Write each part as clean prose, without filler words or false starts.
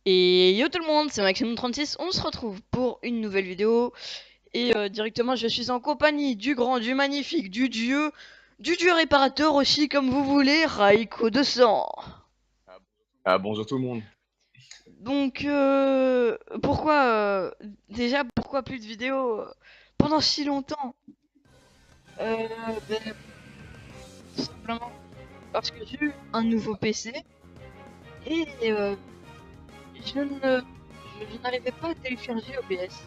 Et yo tout le monde, c'est Maximum36, on se retrouve pour une nouvelle vidéo. Et directement, je suis en compagnie du grand, du magnifique, du dieu réparateur aussi, comme vous voulez, Raiko de sang. Ah, bonjour tout le monde. Donc, pourquoi, déjà, pourquoi plus de vidéos pendant si longtemps? Ben, tout simplement parce que j'ai eu un nouveau PC et je ne, je n'arrivais pas à télécharger OBS.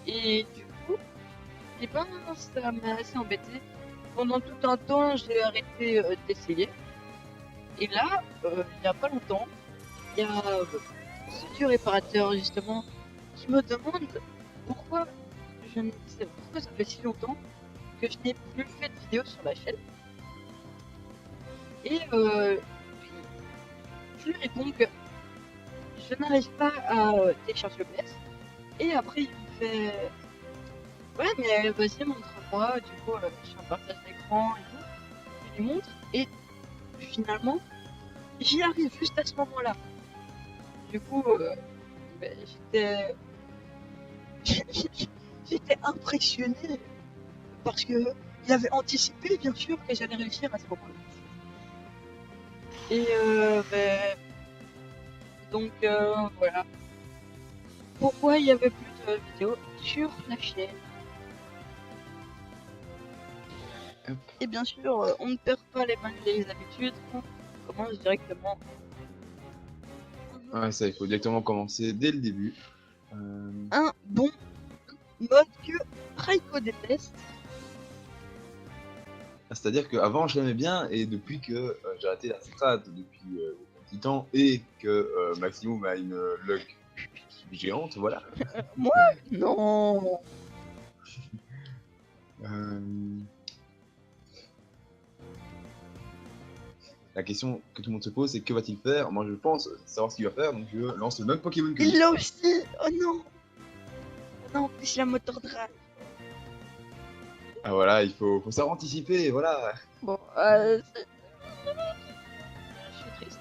Et du coup, et ben, ça m'a assez embêté. Pendant tout un temps, j'ai arrêté d'essayer. Et là, il n'y a pas longtemps, il y a ce dieu réparateur justement qui me demande pourquoi je ne sais pourquoi ça fait si longtemps que je n'ai plus fait de vidéo sur la chaîne. Et je lui réponds que je n'arrive pas à télécharger le PS. Et après, il me fait ouais, mais vas-y, montre-moi. Du coup, je fais un partage d'écran et tout. Je lui montre et finalement, j'y arrive juste à ce moment-là. Du coup, ben, j'étais impressionné parce que il avait anticipé, bien sûr, que j'allais réussir à ce moment-là. Et ben, donc voilà. Pourquoi il y avait plus de vidéos sur la chaîne? Et bien sûr, on ne perd pas les bonnes vieilles habitudes. On commence directement. Ouais, ça, il faut directement commencer dès le début. Un bon mode que Raiko déteste. C'est-à-dire qu'avant, je l'aimais bien, et depuis que j'ai arrêté la strat depuis un petit temps, et que Maximum a une luck géante, voilà. Moi? Non. Euh, La question que tout le monde se pose, c'est que va-t-il faire? Moi, je pense savoir ce qu'il va faire, donc je lance le même Pokémon que lui. Il l'a aussi. Oh non. Non, en plus la motor drive. Ah voilà, il faut savoir anticiper, voilà. Bon, je suis triste.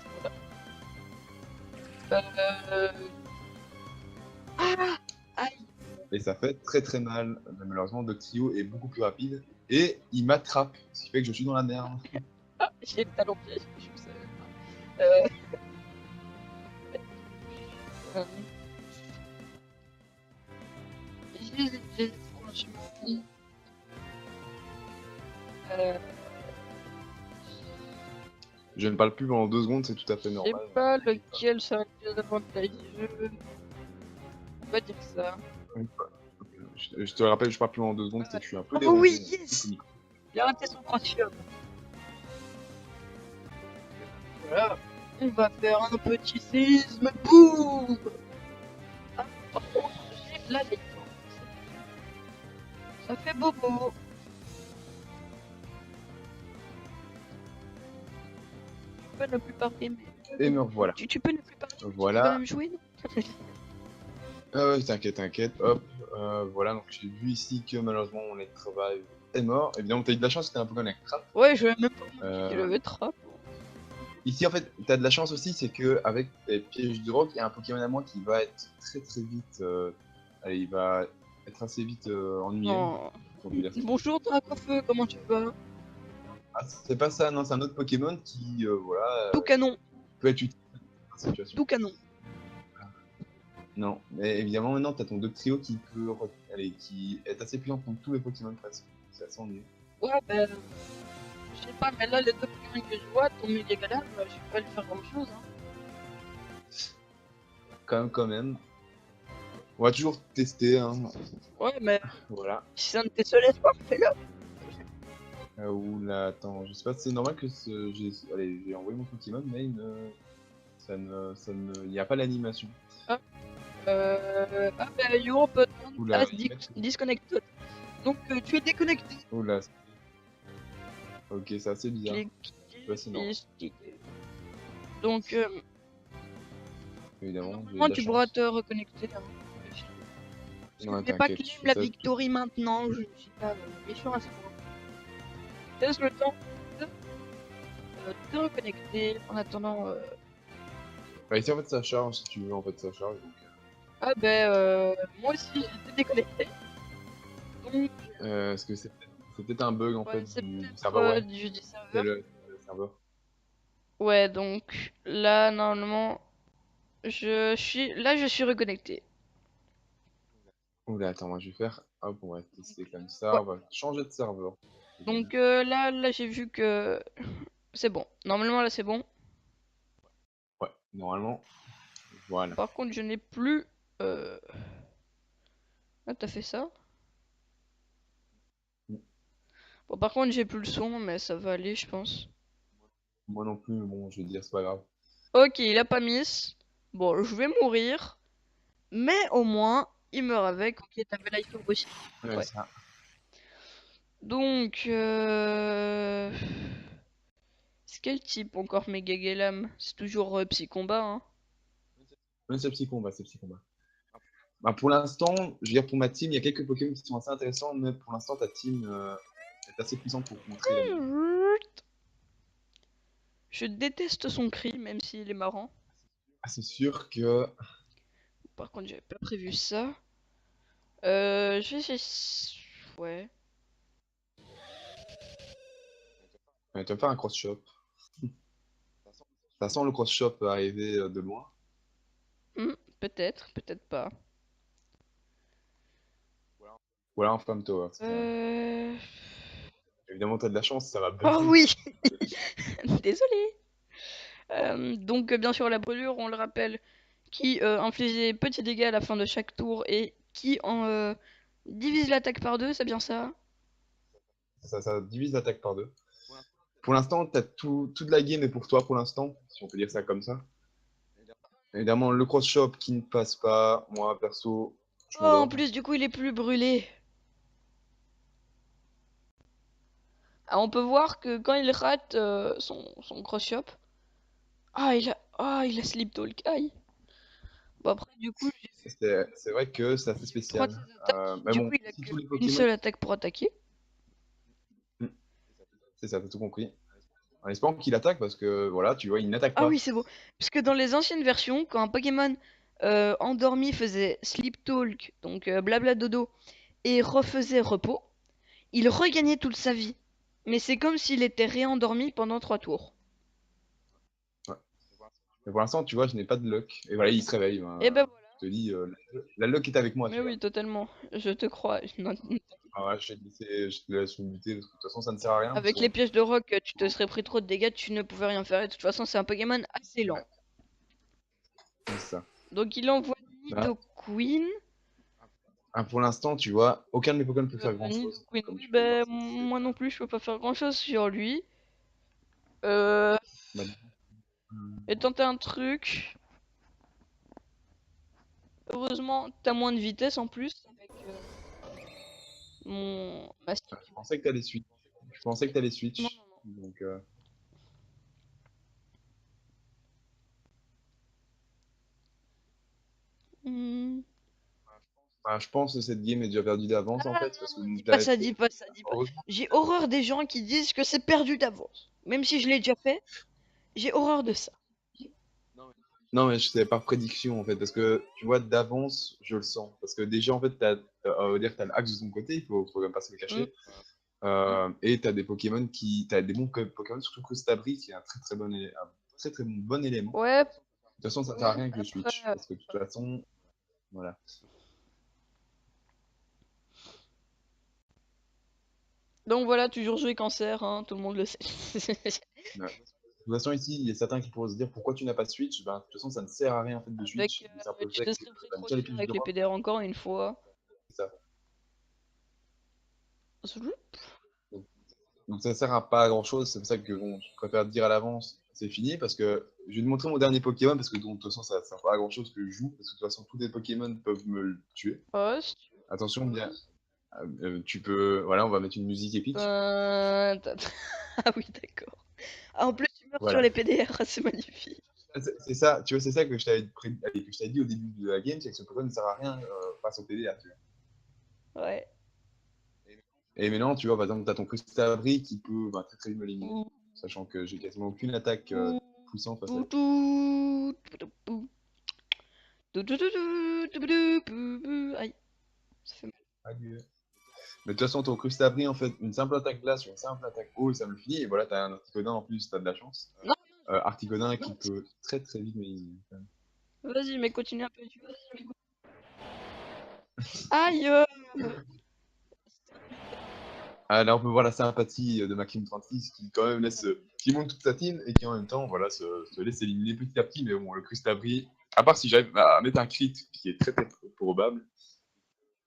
Voilà. Ah, aïe. Et ça fait très très mal. Mais malheureusement, Doctrio est beaucoup plus rapide, et il m'attrape, ce qui fait que je suis dans la merde. Ah, j'ai le talon piège. Je savais pas. Euh, j'hésite franchement. Euh, Je ne parle plus pendant 2 secondes, c'est tout à fait je sais normal. pas lequel sera le plus avantageux. On va dire ça. Je te rappelle, je parle plus pendant 2 secondes, c'est que je suis un peu Oh dérangé. oui, yes. Il a raté son crochet. Voilà. On va faire un petit séisme. Boum. Ah, par contre, j'ai la lecture. Ça fait bobo. Tu peux ne plus parler, mais... Et me revoilà. Tu peux ne plus parler, mais Voilà. tu peux quand même jouer, non? Ah ouais, t'inquiète. Hop, voilà, donc j'ai vu ici que malheureusement mon Electro travail est mort. Évidemment, t'as eu de la chance, c'était un Pokémon avec Trap. Ouais, je vais même pas qu'il avait trap. Ici, en fait, t'as de la chance aussi, c'est que avec les pièges du rock, il y a un Pokémon à moi qui va être très très vite. Allez, il va être assez vite ennuyé. Non. Pour lui dire. Bonjour Dracofeu, comment tu vas? Ah, c'est pas ça, non, c'est un autre Pokémon qui, voilà, Tout canon, peut être utile dans cette situation. tout canon. Non, mais évidemment, maintenant, t'as ton Doctrio qui peut, allez, qui est assez puissant contre tous les Pokémon presque. C'est assez ennuyeux. Ouais, ben... Je sais pas, mais là, les deux Pokémon que je vois, ton Mégalaire, je vais pas lui faire grand chose, hein. Quand même. On va toujours tester, hein. Ouais, mais Voilà. si ça ne te laisse pas, fais-le. Oula, attends, je sais pas si c'est normal que j'ai envoyé mon Pokémon, mais il n'y a pas l'animation. Ah, ah ben, yo, on peut Oula, disconnected. Donc, tu es déconnecté. oula. Ok, c'est assez bizarre. Clic, donc, Évidemment, normalement, tu pourras te reconnecter. Hein. Je ne vais pas claim la victory maintenant, je ne suis pas méchant à ce point. Laisse le temps de te reconnecter en attendant Bah, ici, en fait, ça charge, si tu veux, en fait, ça charge. Donc, Ah moi aussi j'étais déconnecté. Donc est-ce que c'est peut-être un bug, en ouais, fait, c'est du peut-être serveur, ouais. du jeu du C'est serveur. le serveur. Ouais, donc là normalement je suis reconnecté. Oula, attends, moi, je vais faire... Hop, on va tester comme Ouais. ça, on va changer de serveur. Donc là j'ai vu que c'est bon. Normalement là c'est bon. Ouais, normalement, voilà. Par contre je n'ai plus euh... Ah t'as fait ça? Bon par contre j'ai plus le son mais ça va aller je pense. Moi non plus, mais bon, je veux dire, c'est pas grave. Ok, il a pas miss. Bon, je vais mourir. Mais au moins, il meurt avec. Ok, t'avais l'iPhone aussi. Ouais, Ouais. ça. Donc, c'est quel type encore Megaguelam? C'est toujours Psy-Combat, hein. Ouais, c'est Psy Combat, c'est Psy Combat. Bah, pour l'instant, je veux dire, pour ma team, il y a quelques Pokémon qui sont assez intéressants, mais pour l'instant, ta team est assez puissante pour contrer l'ennemi. Je déteste son cri, même s'il est marrant. Ah, c'est sûr que... Par contre, j'avais pas prévu ça. Je vais essayer... Ouais. Tu vas faire un cross-shop. Ça sent le cross-shop arriver de loin. Peut-être, peut-être pas. Voilà un Flame Tower. Euh... Évidemment, t'as de la chance, ça va Oh bugger. oui! Désolé. Donc, bien sûr, la brûlure, on le rappelle, qui inflige des petits dégâts à la fin de chaque tour et qui divise l'attaque par deux, c'est bien ça? Ça divise l'attaque par deux. Pour l'instant, t'as toute la game est pour toi pour l'instant, si on peut dire ça comme ça. Évidemment, le cross-shop qui ne passe pas, moi perso, je Oh, en m'endors. plus, du coup, il est plus brûlé. Ah, on peut voir que quand il rate son cross-shop, il a slip talk. Aïe. Bon, après, du coup, j'ai vu C'est vrai que c'est assez trois de spécial. ses attaques. Mais Du bon, coup, il a si tous les qu'une Pokémon... seule attaque pour attaquer. Hmm, c'est ça, t'as tout compris. En espérant qu'il attaque, parce que voilà, tu vois, il n'attaque Ah oui, pas. c'est beau. Parce que dans les anciennes versions, quand un Pokémon endormi faisait sleep talk, donc blabla dodo, et refaisait repos, il regagnait toute sa vie. Mais c'est comme s'il était réendormi pendant 3 tours. Ouais. Mais pour l'instant, tu vois, je n'ai pas de luck. Et voilà, il se réveille. Et ben voilà. Je te dis, la luck est avec moi, Mais tu vois. oui, totalement. Je te crois. Non, Ah ouais, je te laisse me buter, parce que de toute façon, ça ne sert à rien. Parce avec que les bon, pièges de rock, tu te serais pris trop de dégâts, tu ne pouvais rien faire. Et de toute façon, c'est un Pokémon assez lent. ouais, c'est ça. Donc il envoie Là, Nidoqueen. pour l'instant, tu vois, aucun de mes Pokémon ne peut faire grand-chose, Nidoqueen, comme oui, tu peux le voir. ben moi non plus, je peux pas faire grand chose sur lui. Euh, Bah, et tenter un truc. Heureusement, t'as moins de vitesse en plus avec ma stick. je pensais que tu allais switch. Je pensais que tu allais Non, switch. non, non. Donc, Hmm. je pense que cette game est déjà perdue d'avance, en Ah fait, non, parce que non, dis donc, pas ça, dis pas ça, dis pas. heureusement. J'ai horreur des gens qui disent que c'est perdu d'avance. Même si je l'ai déjà fait, j'ai horreur de ça. Non, mais c'est par prédiction, en fait, parce que tu vois, d'avance, je le sens. Parce que déjà, en fait, on va dire, t'as l'axe de ton côté, faut même pas se le Hmm. cacher. Et t'as des Pokémon t'as des bons Pokémon, surtout que Stabri, qui est un très très bon élément. Ouais, De toute façon, ça sert à rien que je après. switch, parce que de toute façon, voilà. Donc voilà, toujours jouer cancer, hein, tout le monde le sait. Ouais. De toute façon, ici, il y a certains qui pourraient se dire pourquoi tu n'as pas de switch. Ben, de toute façon, ça ne sert à rien en fait de Avec, switch, du simple tu fait te que serais pris ben, trop déjà les cher pièges de avec les rock, PDR encore une fois. c'est ça. Zoup. Donc, donc ça sert à pas à grand chose. C'est pour ça que bon, je préfère dire à l'avance, c'est fini, parce que je vais te montrer mon dernier Pokémon, parce que de toute façon, ça sert pas à grand chose que je joue, parce que de toute façon, tous les Pokémon peuvent me le tuer. Oh, si tu Attention, bien, tu peux, voilà, on va mettre une musique veux. épique. Ah oui, d'accord. Ah, en plus, tu meurs sur Voilà. les PDR, c'est magnifique. C'est ça, tu vois, c'est ça que je t'avais que je t'avais dit au début de la game, c'est que ce Pokémon ne sert à rien face au PDA, tu vois. Ouais. Et maintenant, tu vois, par exemple, tu as ton Crustabri qui peut bah, très très vite m'éliminer, Ouh. sachant que j'ai quasiment aucune attaque. Ouh. puissante face à Pou, elle. tout, pou, pou. Tout, tout, tout, tout, tout, pou, pou. Aïe, ça fait mal. Adieu. Mais de toute façon, ton Crustabri, en fait, une simple attaque glace sur une simple attaque eau, et ça me le finit. Et voilà, t'as un Articodin en plus, t'as de la chance. Non, Articodin qui non, peut très très vite m'éliminer. quand même. vas-y, mais continue un peu. Aïe! Ah, là, on peut voir la sympathie de Maxime 36 qui, quand même, qui monte toute sa team et qui, en même temps, voilà, se laisse éliminer petit à petit. Mais bon, le Crustabri, à part si j'arrive à mettre un crit qui est très très probable,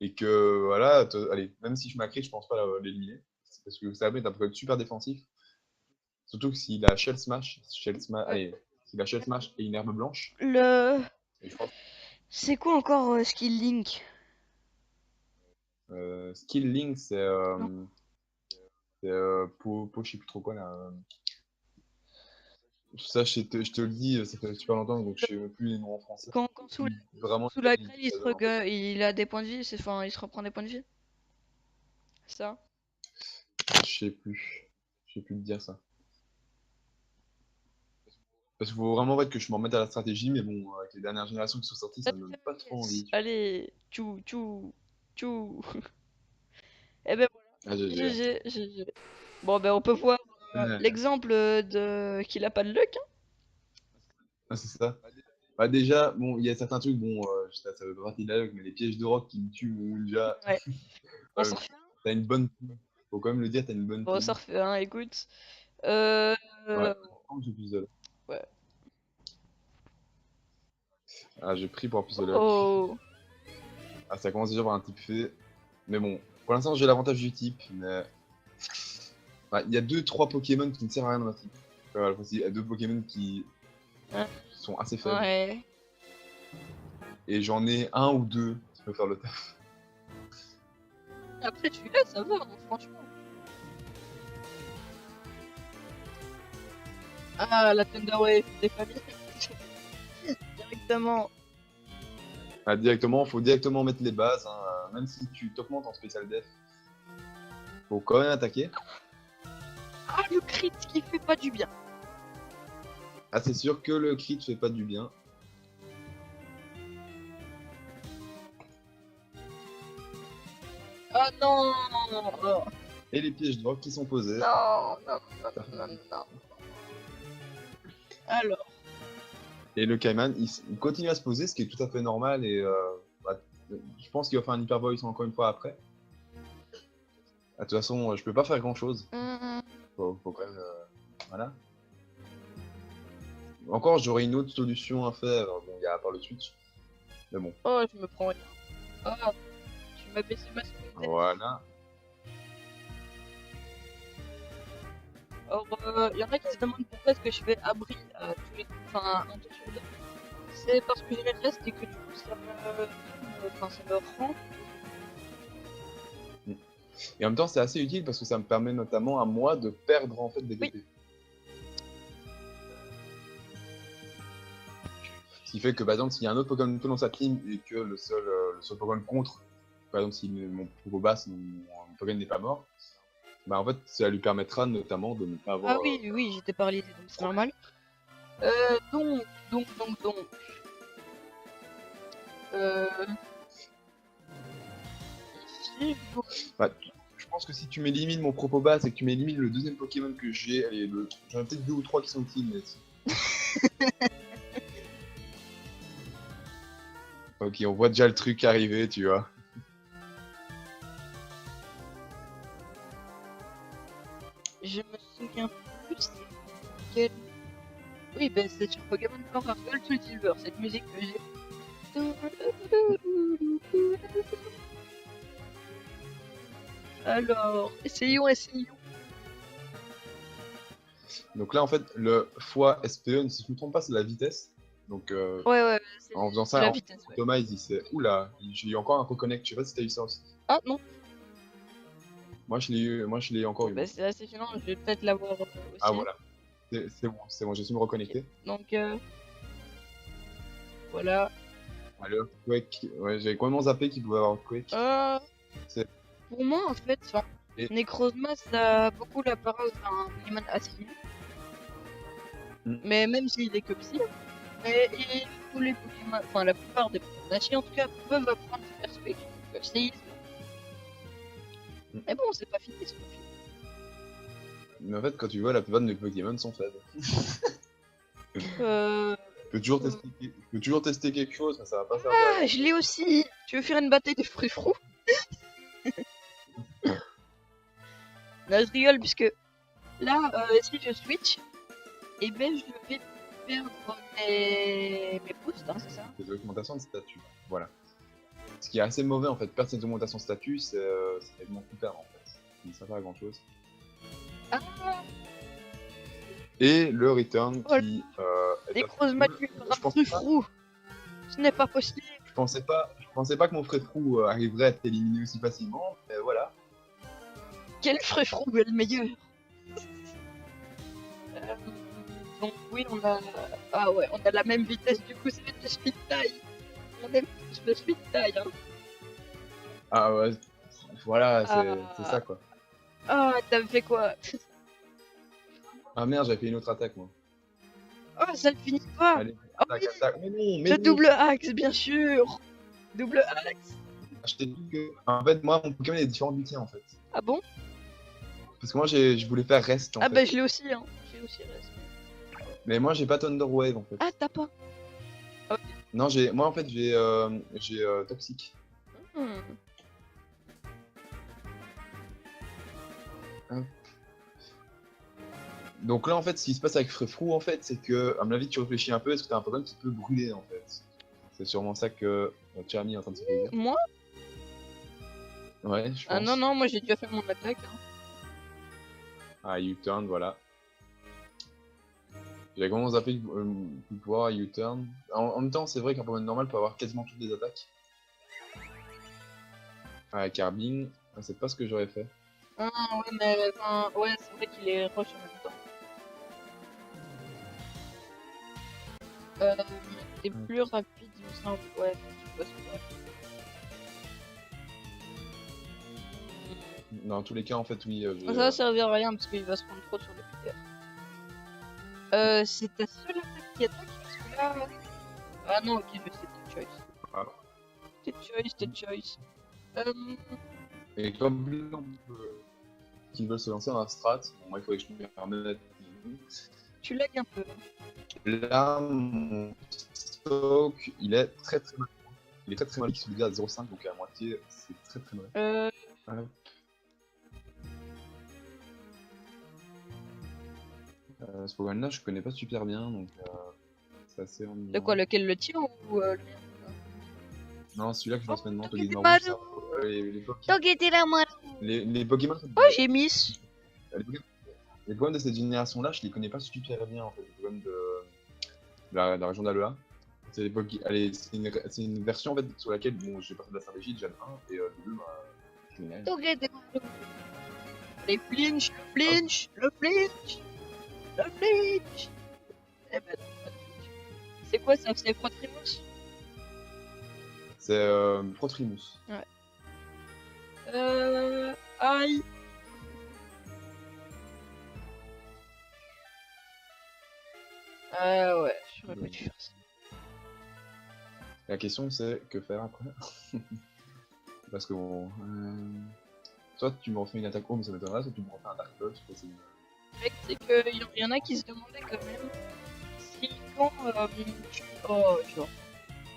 et que, voilà, allez, même si je m'accrit, je pense pas l'éliminer. Parce que le Crustabri est un Pokémon super défensif. Surtout que s'il a Shell Smash, allez, s'il a Shell Smash et une herbe blanche, Le... et je pense C'est quoi encore Skill Link? Skill Link, c'est Non. je sais plus trop quoi là. Ça, je te le dis, ça fait super longtemps, donc je sais plus les noms en français. Quand Vraiment, sous la grêle, il a des points de vie, enfin, il se reprend des points de vie. Ça. je sais plus. Je sais plus te dire ça. Parce qu'il faut vraiment que je m'en mette à la stratégie, mais bon, avec les dernières générations qui sont sorties, ça me donne pas trop envie. Allez, tchou, tchou, tchou. Et ben Ah, GG. GG. Bon, ben on peut voir l'exemple de qu'il a pas de luck. Hein. Ah, c'est ça. Bah déjà, bon, il y a certains trucs, bon, ça veut pas partie de la luck, mais les pièges de rock qui me tuent mon Ninja, Ouais. On s'en refait un. t'as une bonne team. Faut quand même le dire, t'as une bonne On team. s'en refait un, écoute. Euh... Ouais, j'ai plus de luck. Ouais. Ah, j'ai pris pour plus de luck. Oh. Ah, ça commence déjà par un type fée. Mais bon, pour l'instant, j'ai l'avantage du type, mais. Il y a 2-3 Pokémon qui ne servent à rien dans ma type. Voilà, il y a 2 Pokémon qui sont assez faibles. Ouais. Et j'en ai un ou deux qui peuvent faire le taf. Après, tu là, ça va, hein, franchement. Ah, la Thunder Wave des familles. Directement. Ah, faut directement mettre les bases. Hein. Même si tu t'augmentes en spécial def, faut quand même attaquer. Ah, le crit qui fait pas du bien. Ah, c'est sûr que le crit fait pas du bien. Ah non, non. Et les pièges de rock qui sont posés. Non. Alors. Et le Kaiman, il continue à se poser, ce qui est tout à fait normal. Et je pense qu'il va faire un Hyper Voice encore une fois après. De toute façon, je peux pas faire grand chose. Faut quand même. Voilà. Encore, j'aurais une autre solution à faire. Bon, il y a à part le Switch. Mais bon. Oh, je me prends rien. Ah, tu m'as baissé ma sécurité. Voilà. Alors, il y en a qui se demandent pourquoi est-ce que je fais abri à tous les coups, enfin, un tour sur deux. C'est parce que j'ai les restes et que du coup, ça me rend. Et en même temps, c'est assez utile parce que ça me permet notamment à moi de perdre en fait des Oui. BP. Ce qui fait que par exemple, s'il y a un autre Pokémon dans sa team et que le seul Pokémon contre, par exemple, si mon Boss, mon Pokémon n'est pas mort, bah en fait, ça lui permettra notamment de ne pas avoir. Ah oui, j'étais paralysé, donc c'est normal. Donc. Ici, Je pense que si tu m'élimines mon Boss et que tu m'élimines le deuxième Pokémon que j'ai, j'en ai peut-être 2 ou 3 qui sont utiles, mais. Ok, on voit déjà le truc arriver, tu vois. Je me souviens plus c'est quel. Oui, ben c'est sur Pokémon Power Gold Soul Silver, cette musique que j'ai. Alors, essayons. Donc là, en fait, le fois SPE, si je ne me trompe pas, c'est la vitesse. Donc, Ouais, en faisant ça, la vitesse. Ouais. Thomas, il dit oula, j'ai eu encore un reconnect. Je sais pas si t'as eu ça aussi. Ah non. Moi, je l'ai encore eu. Bah, c'est assez gênant, je vais peut-être l'avoir aussi. Ah voilà. C'est bon, j'ai su me reconnecter. Donc, voilà. Alors, Quake, ouais, j'avais complètement zappé qu'il pouvait avoir Quake. Pour moi, en fait, Necrozma, ça a beaucoup l'apparence d'un Pokémon assis. Mais même s'il est que psy, mais tous les Pokémon, enfin la plupart des Pokémon Hachi en tout cas, peuvent apprendre perspective. C'est mais bon, c'est pas fini, c'est pas fini. Mais en fait, quand tu vois, la plupart de mes Pokémon sont faibles. Je peux toujours tester quelque chose, mais ça va pas faire Ah, je l'ai aussi. Tu veux faire une bataille de fruits frous? Là, je rigole, puisque là, si je switch, et ben je vais perdre mes boosts, hein, c'est ça? des augmentations de statut. Voilà. Ce qui est assez mauvais en fait, perdre ces augmentations de statut, c'est tellement tout perdre en fait. Ça ne sert pas à grand chose. Ah, Et le return oh, qui. des grosses macules par un fruit frou. Ce n'est pas possible. Je pensais pas que mon frère fou arriverait à être éliminé aussi facilement, mais voilà. Quel fruit frou est le meilleur? Donc oui, on a... Ah ouais, on a la même vitesse, du coup c'est de speed taille. On aime le speed taille, hein. Ah ouais, voilà, c'est ça quoi. Ah, t'as fait quoi? Ah merde, j'avais fait une autre attaque moi. Oh, ça ne finit pas. Allez, Oh, attaque, oui, attaque. Mais non, mais le non. double axe, bien sûr. Double axe. Je t'ai dit que. En fait, moi, mon Pokémon est différent du tien en fait. Ah bon? Parce que moi, je voulais faire reste en Ah fait. bah je l'ai aussi, hein. J'ai aussi reste. Mais moi, j'ai pas Thunder Wave en fait. Ah, t'as pas? Ok. Non, moi en fait, j'ai Toxic. Hmm. Donc là, en fait, ce qui se passe avec Frefrou, en fait, c'est que, à mon avis, tu réfléchis un peu, est-ce que t'as un Pokémon qui peut brûler, en fait? C'est sûrement ça que Cherami est en train de se dire. Moi? Ouais, je pense. Ah non, non, moi j'ai déjà fait mon attaque. Hein. Ah, U-turn, voilà. J'ai vraiment zappé le pouvoir U-turn. En même temps, c'est vrai qu'un Pokémon normal peut avoir quasiment toutes les attaques. Ah, Carbine, c'est pas ce que j'aurais fait. Ah ouais, mais enfin, ouais, c'est vrai qu'il est rush en même temps. C'est plus rapide, il me semble. Ouais, je sais pas. Dans tous les cas, en fait, oui. Ça va servir à rien parce qu'il va se prendre trop sur le Peter. C'est ta seule attaque qui attaque parce que là. Ah non, ok, je sais, tes choice. Ah. Tes choice. Et comme qui veulent se lancer dans la strat, bon, moi il faudrait que je me permette. Tu lags un peu. Là, mon stock, il est très très mal. Il est très très mal, il se à 0,5, donc à moitié, c'est très très mal. Ouais. Ce Pokémon là, je connais pas super bien, donc c'est assez ennuyant. De quoi, lequel, le tien ou le mien? Non, celui-là que je lance maintenant, les Pokémon. Oh, j'ai Miss. Les Pokémon de cette génération-là, je les connais pas super bien en fait. Les Pokémon de la région d'Alola. C'est une version en fait sur laquelle bon, j'ai pas fait de la stratégie de Gen 1 et de 2, bah, je l'ai. Les flinch, le flinch. Eh ben, c'est quoi ça? C'est Protrimus? C'est Protrimus. Ouais. Aïe. Ouais, j'aurais pas dû faire ça. La question c'est que faire après. Parce que bon. Soit tu me refais une attaque home, ça m'étonnerait, soit tu me refais un Dark Pulse. Le mec, c'est qu'il y en a qui se demandaient quand même si quand tu. Oh, genre.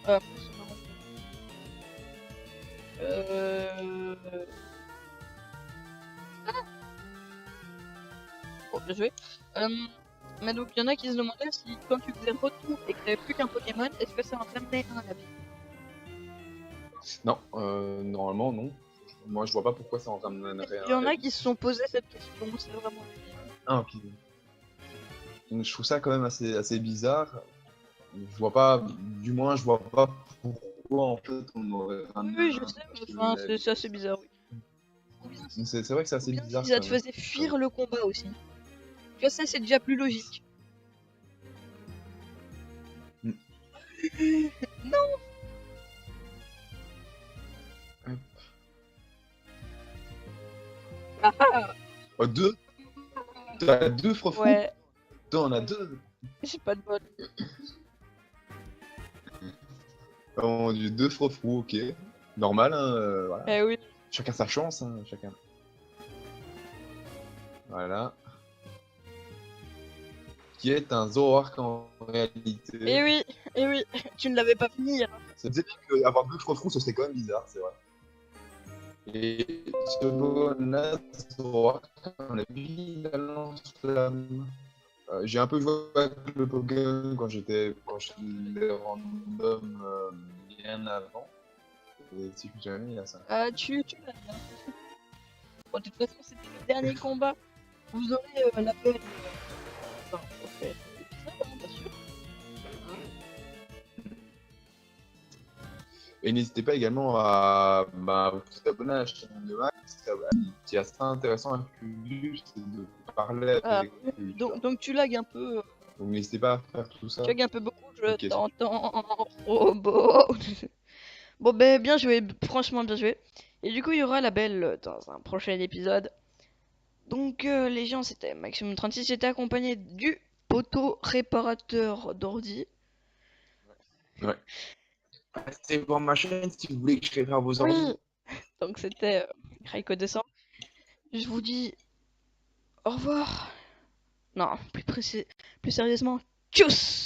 Après, c'est marrant. Ah. Bon, bien joué. Mais donc, il y en a qui se demandaient si quand tu faisais retour et que t'avais plus qu'un Pokémon, est-ce que ça en ramenait un à la vie? Non, normalement non. Moi je vois pas pourquoi ça en ramènerait un. Il y en a qui se sont posé cette question, c'est vraiment débile. Ah ok. Donc, je trouve ça quand même assez bizarre. Je vois pas, du moins je vois pas pourquoi en fait on aurait ramené. Oui, je sais, mais enfin, c'est assez bizarre, oui. C'est vrai que c'est assez bizarre. Si ça te faisait fuir le combat aussi. Tu vois, ça c'est déjà plus logique. Non. Oh, deux. T'as deux Frofou. Ouais. T'en as deux. J'ai pas de bol. Du 2 frofrou, ok. Normal, hein, voilà. Eh oui. Chacun sa chance, hein, chacun. Voilà. Qui est un Zoroark en réalité. Eh oui, tu ne l'avais pas fini. Hein. Ça me disait qu'avoir 2 frofrous, ce serait quand même bizarre, c'est vrai. Et ce bon Zoroark, on a mis la lance-flamme. J'ai un peu joué avec le Pokémon quand j'étais random bien avant. Et si je me souviens, il a ça. Tu l'as bien. Bon, de toute façon, c'était le dernier combat. Vous aurez l'appel. Enfin, on fait l'épisode, hein, bien sûr. Et n'hésitez pas également à vous abonner à la chaîne de Max. Ce qui est assez intéressant avec lui, c'est de parler avec lui. Donc tu lags un peu. Donc n'hésitez pas à faire tout ça. Tu lags un peu beaucoup, je Ok, t'entends, robot. Bon, ben, bien joué, franchement bien joué. Et du coup, il y aura la belle dans un prochain épisode. Donc, les gens, c'était Maximum36, j'étais accompagné du poteau réparateur d'ordi. Ouais. Restez voir ma chaîne si vous voulez que je répare vos Oui. ordi. Donc, c'était Raiko 200. Je vous dis au revoir. Non, plus sérieusement, tchuss!